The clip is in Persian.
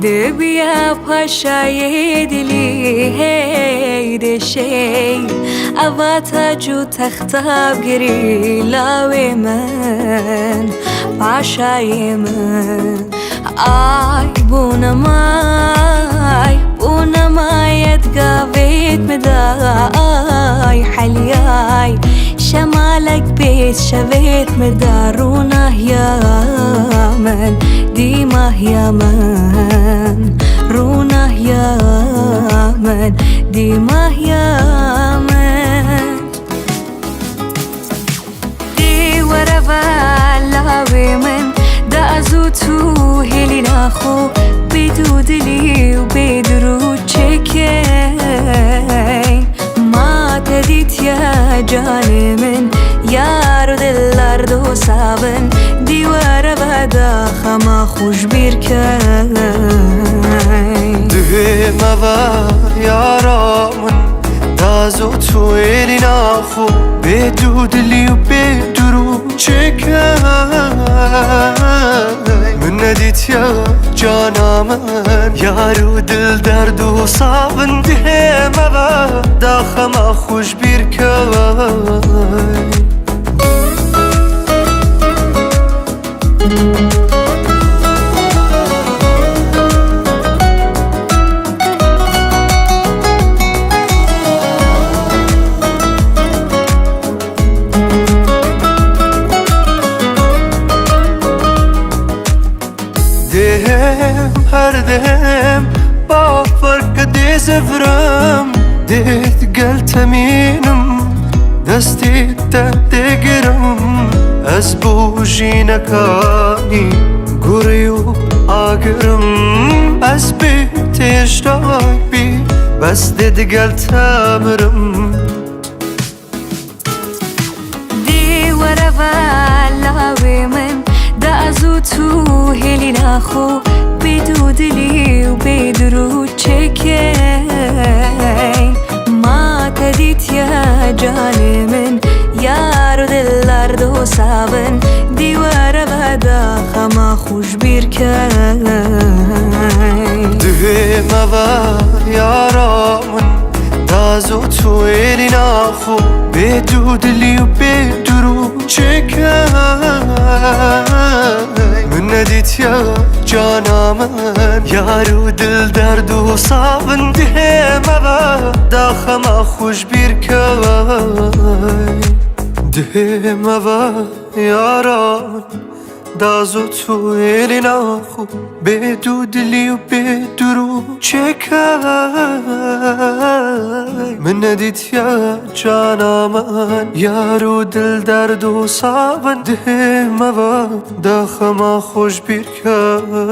بیا پاشای دلی هیده شی اواتا جو تختاب گری لاوی من پاشای من آی بونمایت قاویت مدای حلیای شمالك بيت شبيت مدارونه يا من ديمه يا من رونه يا من ديمه يا من دي ورفا لاوي من دا ازوتو هلي ناخو بدود لي وبدرو تشكي ما تديت يا جاني من یار و دلار دو سابن دیوار بعدا خما خوش بیر کن ده موا یارامون دازو تو ایلی ناخو بدو دلی و بدرو چکن من ندیت یا جانامن یار و دل درد و صابن ده موا دا خما خوش بیر کن هر دهم با فرق دی زفرم دیت قلتمینم دستی تدگرم از بوجی نکانی گریو آگرم از بیت اشتاق بی بس دید قلتمرم دی ورفا لاوی من دا ازوتو هلی ناخو بدو دلی و بدرو چکه ما تدیت یا جانی من یار و دلار دو سابن دیوار بعدا خما خوش بیر کن ده موا یارامون دازو تو ایلی ناخو بدو دلی و بدرو چکن من ندیت یا جانامن یار و دل درد و صابن ده موا دا خما خوش بیر کن ده موا یارامن دازو تو ایلی ناخو بدو دلی و بدرو چکن من ندیت یا جانامن یار و دل درد و صابن ده موا دا خما خوش بیر کن